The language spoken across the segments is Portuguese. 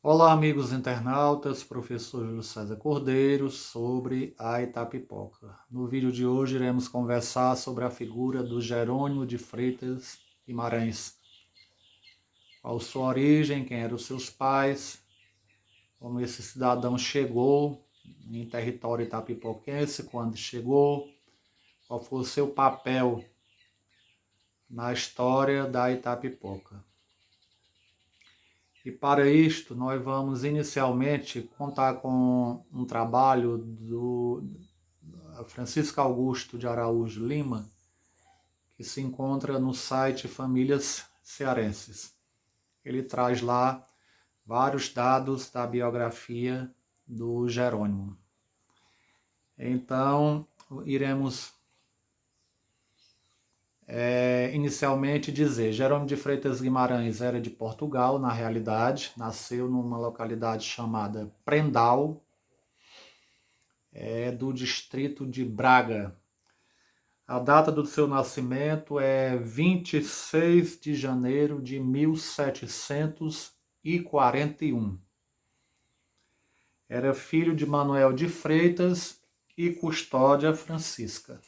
Olá, amigos internautas, professor Júlio César Cordeiro sobre a Itapipoca. No vídeo de hoje iremos conversar sobre a figura do Jerônimo de Freitas Guimarães. Qual sua origem, quem eram os seus pais, como esse cidadão chegou em território itapipoquense, quando chegou, qual foi o seu papel na história da Itapipoca. E para isto, nós vamos inicialmente contar com um trabalho do Francisco Augusto de Araújo Lima, que se encontra no site Famílias Cearenses. Ele traz lá vários dados da biografia do Jerônimo. Então, iremos inicialmente dizer, Jerônimo de Freitas Guimarães era de Portugal, na realidade, nasceu numa localidade chamada Prendal, do distrito de Braga. A data do seu nascimento é 26 de janeiro de 1741. Era filho de Manuel de Freitas e Custódia Francisca.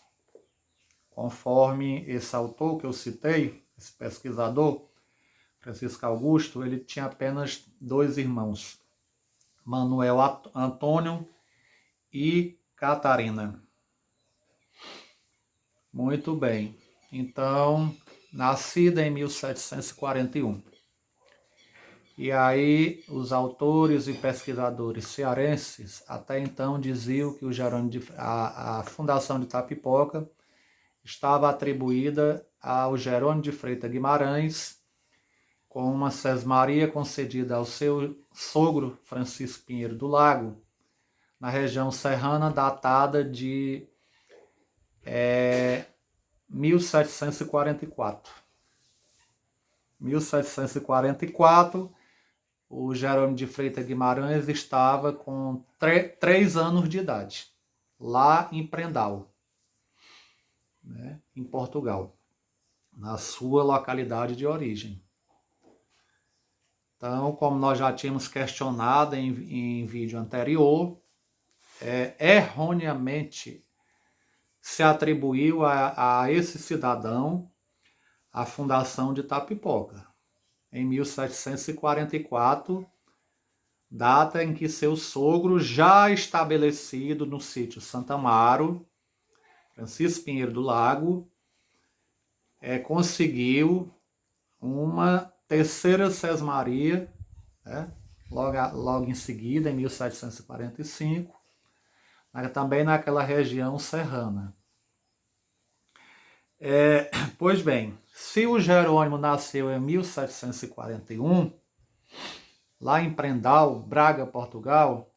Conforme esse autor que eu citei, esse pesquisador, Francisco Augusto, ele tinha apenas dois irmãos, Manuel Antônio e Catarina. Muito bem. Então, nascida em 1741. E aí, os autores e pesquisadores cearenses até então diziam que a fundação de Itapipoca estava atribuída ao Jerônimo de Freitas Guimarães, com uma sesmaria concedida ao seu sogro Francisco Pinheiro do Lago, na região serrana, datada de 1744. 1744, o Jerônimo de Freitas Guimarães estava com 3 anos de idade, lá em Prendal, né, em Portugal, na sua localidade de origem. Então, como nós já tínhamos questionado em vídeo anterior, erroneamente se atribuiu a esse cidadão a fundação de Itapipoca, em 1744, data em que seu sogro, já estabelecido no sítio Santa Amaro, Francisco Pinheiro do Lago, conseguiu uma terceira sesmaria, né, logo em seguida, em 1745, também naquela região serrana. Pois bem, se o Jerônimo nasceu em 1741, lá em Prendal, Braga, Portugal,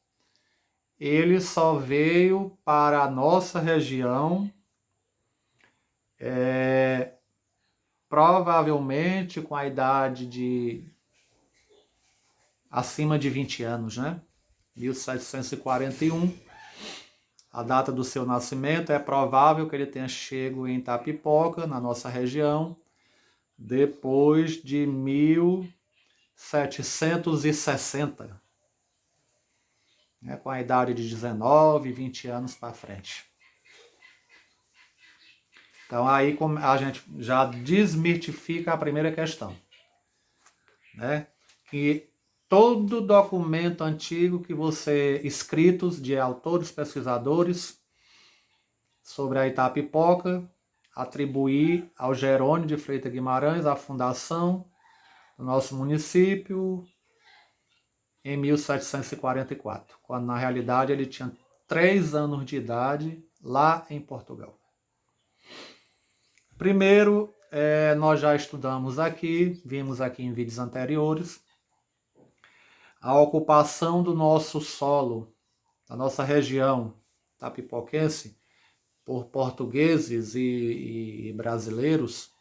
ele só veio para a nossa região provavelmente com a idade de acima de 20 anos, né? 1741. A data do seu nascimento é provável que ele tenha chegado em Itapipoca, na nossa região, depois de 1760, né, com a idade de 19, 20 anos para frente. Então aí a gente já desmitifica a primeira questão, né? Que todo documento antigo que você, escritos de autores pesquisadores sobre a Itapipoca, atribuir ao Jerônimo de Freitas Guimarães a fundação do nosso município em 1744, quando na realidade ele tinha 3 anos de idade lá em Portugal. Primeiro, nós já estudamos aqui, vimos aqui em vídeos anteriores, a ocupação do nosso solo, da nossa região tapipoquense, por portugueses e brasileiros,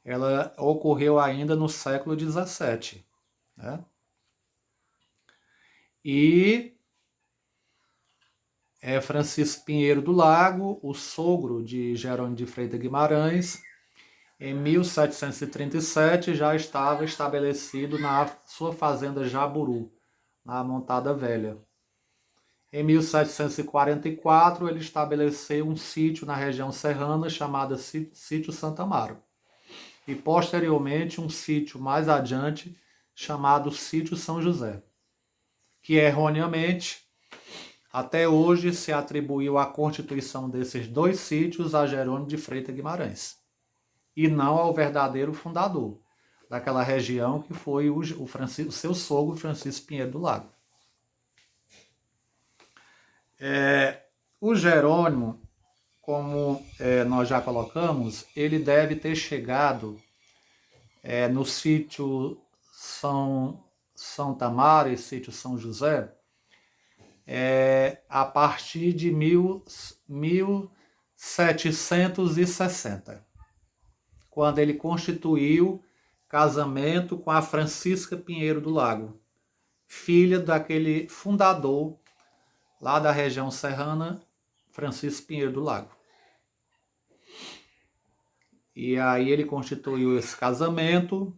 ela ocorreu ainda no século XVII. Né? E Francisco Pinheiro do Lago, o sogro de Jerônimo de Freitas Guimarães, em 1737 já estava estabelecido na sua fazenda Jaburu, na Amontada Velha. Em 1744, ele estabeleceu um sítio na região serrana chamado Sítio Santa Amaro. E, posteriormente, um sítio mais adiante chamado Sítio São José, que erroneamente, até hoje, se atribuiu a constituição desses dois sítios a Jerônimo de Freitas Guimarães, e não ao verdadeiro fundador daquela região, que foi o seu sogro, Francisco Pinheiro do Lago. O Jerônimo, como nós já colocamos, ele deve ter chegado no sítio São Tamar e sítio São José a partir de 1760, quando ele constituiu casamento com a Francisca Pinheiro do Lago, filha daquele fundador lá da região serrana, Francisco Pinheiro do Lago. E aí ele constituiu esse casamento,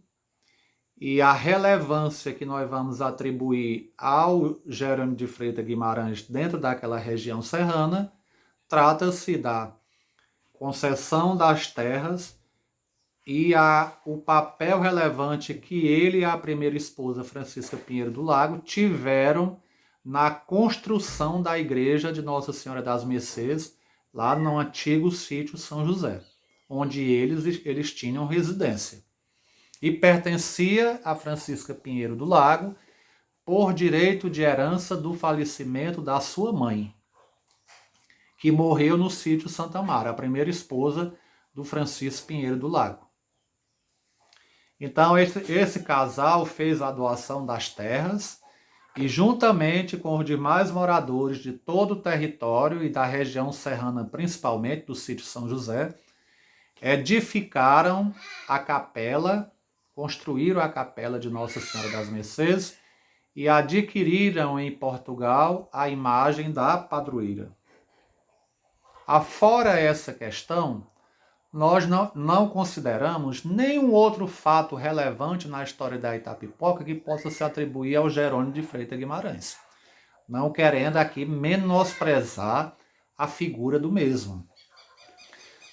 e a relevância que nós vamos atribuir ao Jerônimo de Freitas Guimarães dentro daquela região serrana, trata-se da concessão das terras e o papel relevante que ele e a primeira esposa, Francisca Pinheiro do Lago, tiveram na construção da igreja de Nossa Senhora das Mercês, lá no antigo sítio São José, onde eles tinham residência. E pertencia a Francisca Pinheiro do Lago por direito de herança do falecimento da sua mãe, que morreu no sítio Santa Amaro, a primeira esposa do Francisco Pinheiro do Lago. Então, esse casal fez a doação das terras e, juntamente com os demais moradores de todo o território e da região serrana, principalmente do sítio São José, edificaram a capela, construíram a capela de Nossa Senhora das Mercês e adquiriram em Portugal a imagem da padroeira. Afora essa questão, nós não consideramos nenhum outro fato relevante na história da Itapipoca que possa se atribuir ao Jerônimo de Freitas Guimarães, não querendo aqui menosprezar a figura do mesmo.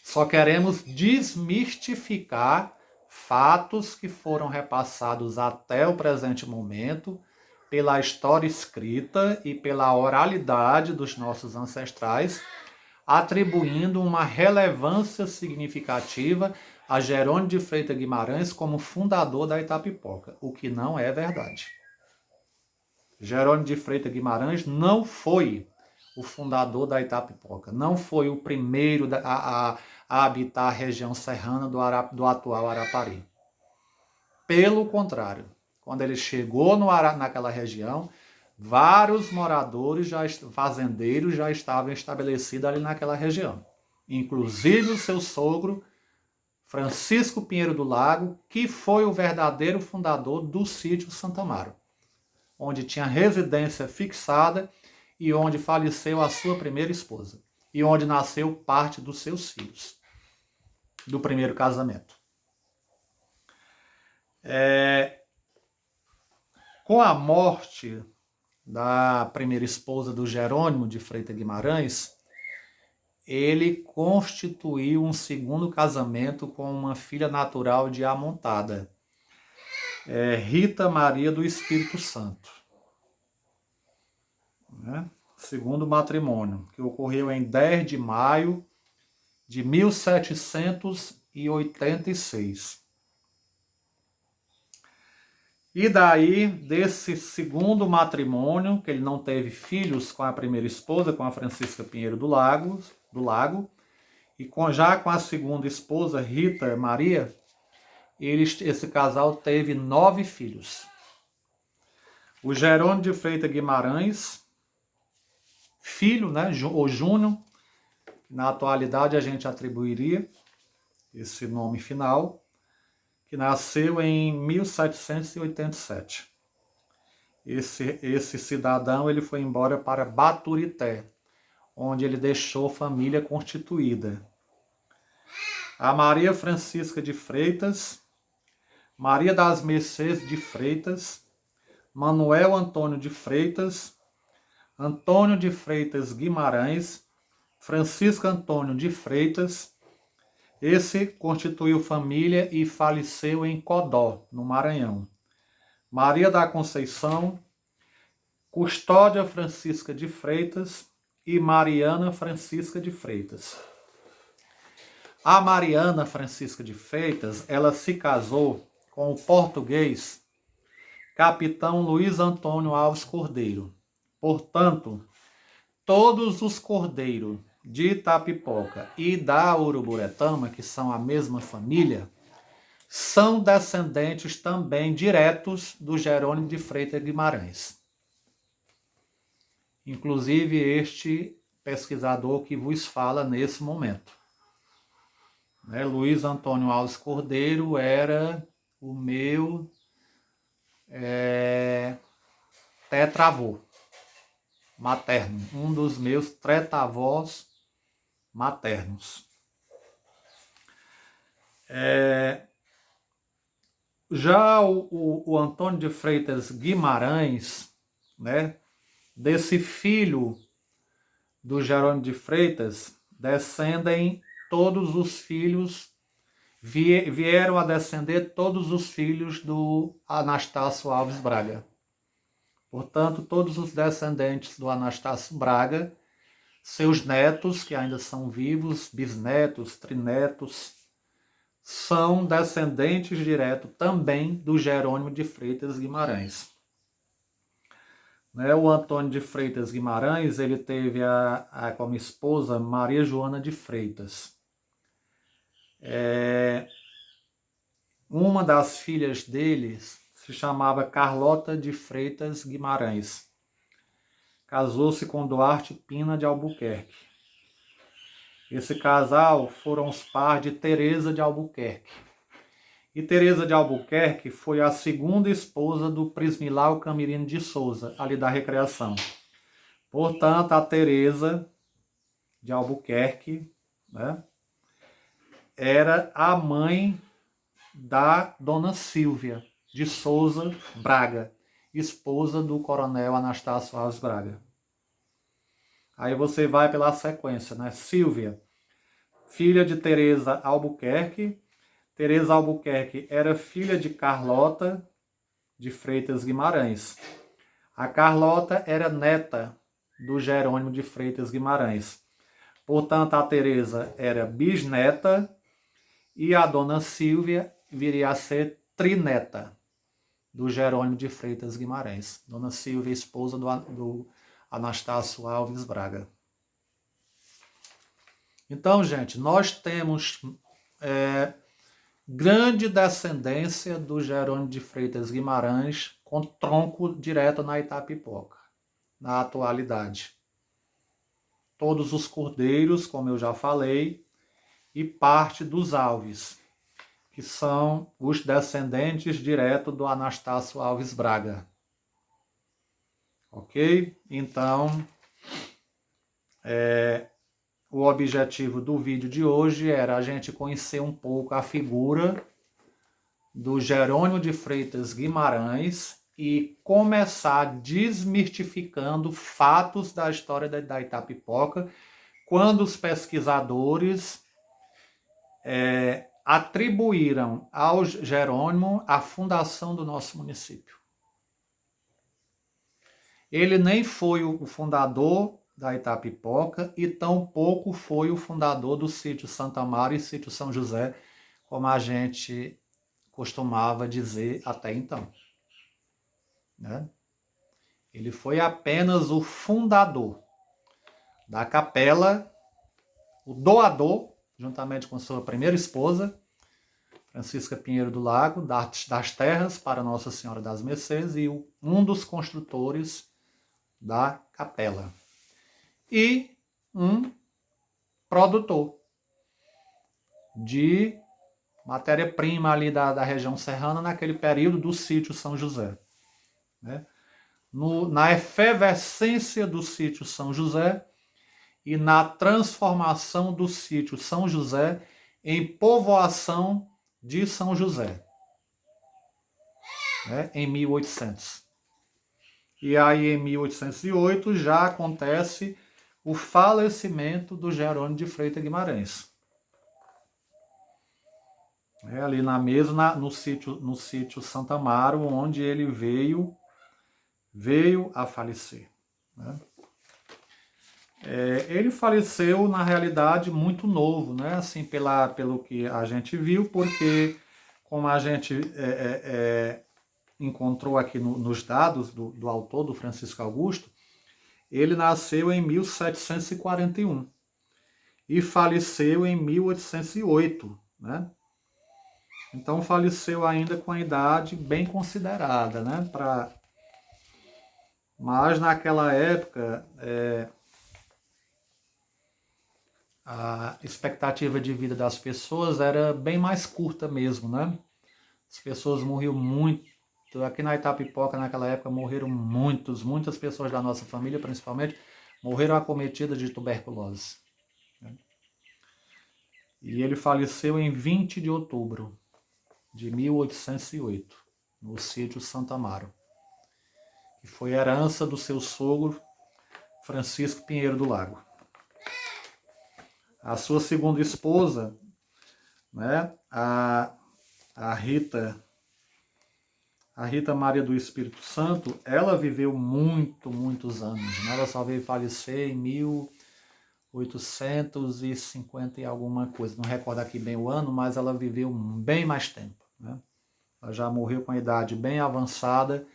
Só queremos desmistificar fatos que foram repassados até o presente momento pela história escrita e pela oralidade dos nossos ancestrais, atribuindo uma relevância significativa a Jerônimo de Freitas Guimarães como fundador da Itapipoca, o que não é verdade. Jerônimo de Freitas Guimarães não foi o fundador da Itapipoca, não foi o primeiro a habitar a região serrana do atual Arapari. Pelo contrário, quando ele chegou naquela região, vários moradores, fazendeiros, já estavam estabelecidos ali naquela região. Inclusive o seu sogro, Francisco Pinheiro do Lago, que foi o verdadeiro fundador do sítio Santa Amaro, onde tinha residência fixada e onde faleceu a sua primeira esposa, e onde nasceu parte dos seus filhos, do primeiro casamento. Com a morte da primeira esposa do Jerônimo de Freitas Guimarães, ele constituiu um segundo casamento com uma filha natural de Amontada, Rita Maria do Espírito Santo. Segundo matrimônio, que ocorreu em 10 de maio de 1786. E daí, desse segundo matrimônio, que ele não teve filhos com a primeira esposa, com a Francisca Pinheiro do Lago, e já com a segunda esposa, Rita Maria, esse casal teve 9 filhos. O Jerônimo de Freitas Guimarães, filho, ou Júnior, na atualidade a gente atribuiria esse nome final, que nasceu em 1787. Esse cidadão ele foi embora para Baturité, onde ele deixou família constituída. A Maria Francisca de Freitas, Maria das Mercês de Freitas, Manuel Antônio de Freitas, Antônio de Freitas Guimarães, Francisco Antônio de Freitas. Esse constituiu família e faleceu em Codó, no Maranhão. Maria da Conceição, Custódia Francisca de Freitas e Mariana Francisca de Freitas. A Mariana Francisca de Freitas, ela se casou com o português Capitão Luiz Antônio Alves Cordeiro. Portanto, todos os Cordeiro de Itapipoca e da Uruburetama, que são a mesma família, são descendentes também diretos do Jerônimo de Freitas Guimarães. Inclusive este pesquisador que vos fala nesse momento. Luiz Antônio Alves Cordeiro era o meu tetravô materno, um dos meus tetravós maternos. Já o Antônio de Freitas Guimarães, desse filho do Jerônimo de Freitas, descendem todos os filhos, vieram a descender todos os filhos do Anastácio Alves Braga. Portanto, todos os descendentes do Anastácio Braga, seus netos, que ainda são vivos, bisnetos, trinetos, são descendentes diretos também do Jerônimo de Freitas Guimarães. O Antônio de Freitas Guimarães, ele teve como esposa Maria Joana de Freitas. Uma das filhas deles se chamava Carlota de Freitas Guimarães. Casou-se com Duarte Pina de Albuquerque. Esse casal foram os pais de Teresa de Albuquerque. E Teresa de Albuquerque foi a segunda esposa do Prismilau Camirino de Souza, ali da Recreação. Portanto, a Teresa de Albuquerque, era a mãe da Dona Silvia de Souza Braga, esposa do coronel Anastácio Alves Braga. Aí você vai pela sequência, Silvia, filha de Teresa Albuquerque. Teresa Albuquerque era filha de Carlota de Freitas Guimarães. A Carlota era neta do Jerônimo de Freitas Guimarães. Portanto, a Teresa era bisneta e a Dona Silvia viria a ser trineta do Jerônimo de Freitas Guimarães. Dona Silvia, esposa do Anastácio Alves Braga. Então, gente, nós temos grande descendência do Jerônimo de Freitas Guimarães com tronco direto na Itapipoca, na atualidade. Todos os cordeiros, como eu já falei, e parte dos Alves, que são os descendentes direto do Anastácio Alves Braga. Ok? Então, o objetivo do vídeo de hoje era a gente conhecer um pouco a figura do Jerônimo de Freitas Guimarães e começar desmistificando fatos da história da Itapipoca, quando os pesquisadores atribuíram ao Jerônimo a fundação do nosso município. Ele nem foi o fundador da Itapipoca e tampouco foi o fundador do sítio Santa Mara e sítio São José, como a gente costumava dizer até então. Ele foi apenas o fundador da capela, o doador, juntamente com sua primeira esposa, Francisca Pinheiro do Lago, das terras para Nossa Senhora das Mercês, e um dos construtores da capela. E um produtor de matéria-prima ali da região serrana naquele período do sítio São José. Na efervescência do sítio São José e na transformação do sítio São José em povoação de São José, em 1800. E aí em 1808 já acontece o falecimento do Jerônimo de Freitas Guimarães. É ali na mesma, no sítio Santa Amaro, onde ele veio a falecer. Né? Ele faleceu, na realidade, muito novo, né? Assim, pelo que a gente viu, porque, como a gente encontrou aqui nos dados do autor, do Francisco Augusto, ele nasceu em 1741 e faleceu em 1808, né? Então faleceu ainda com a idade bem considerada, né? Mas naquela época a expectativa de vida das pessoas era bem mais curta mesmo, né? As pessoas morriam muito. Aqui na Itapipoca, naquela época, morreram muitas pessoas da nossa família, principalmente, morreram acometidas de tuberculose. E ele faleceu em 20 de outubro de 1808, no sítio Santa Amaro, que foi herança do seu sogro, Francisco Pinheiro do Lago. A sua segunda esposa, né, a Rita Maria do Espírito Santo, ela viveu muitos anos, né? Ela só veio falecer em 1850 e alguma coisa, não recordo aqui bem o ano, mas ela viveu bem mais tempo, né? Ela já morreu com a idade bem avançada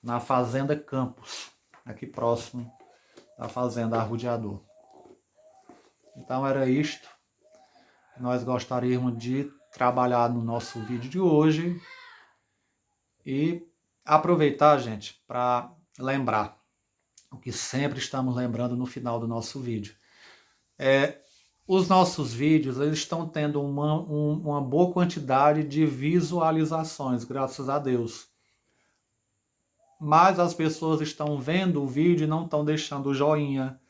na Fazenda Campos, aqui próximo da Fazenda Arrudeador. Então era isto. Nós gostaríamos de trabalhar no nosso vídeo de hoje e aproveitar, gente, para lembrar o que sempre estamos lembrando no final do nosso vídeo. Os nossos vídeos, eles estão tendo uma boa quantidade de visualizações, graças a Deus. Mas as pessoas estão vendo o vídeo e não estão deixando o joinha,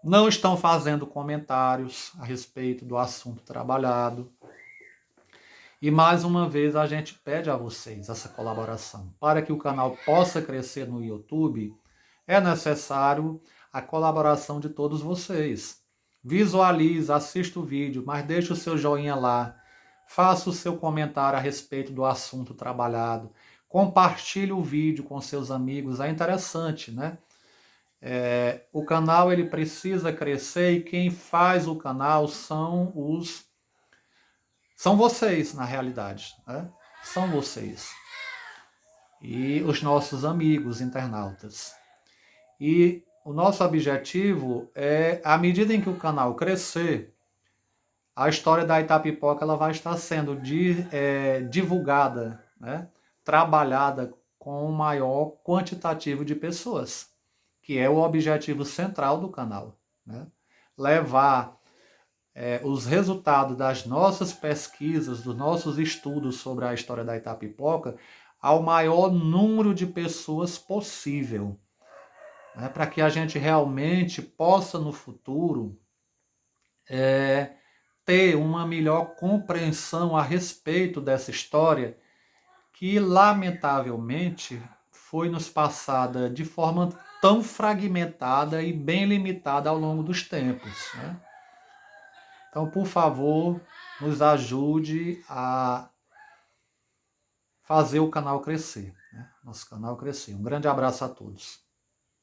não estão fazendo comentários a respeito do assunto trabalhado. E mais uma vez a gente pede a vocês essa colaboração. Para que o canal possa crescer no YouTube, é necessário a colaboração de todos vocês. Visualize, assista o vídeo, mas deixe o seu joinha lá. Faça o seu comentário a respeito do assunto trabalhado. Compartilhe o vídeo com seus amigos. É interessante, né? O canal ele precisa crescer e quem faz o canal são vocês, na realidade, né? São vocês. E os nossos amigos internautas. E o nosso objetivo é, à medida em que o canal crescer, a história da Itapipoca ela vai estar sendo divulgada, né? Trabalhada com o maior quantitativo de pessoas, que é o objetivo central do canal, né? Levar os resultados das nossas pesquisas, dos nossos estudos sobre a história da Itapipoca ao maior número de pessoas possível, né, para que a gente realmente possa no futuro ter uma melhor compreensão a respeito dessa história que lamentavelmente foi nos passada de forma tão fragmentada e bem limitada ao longo dos tempos, né? Então, por favor, nos ajude a fazer o canal crescer, né? Nosso canal crescer. Um grande abraço a todos.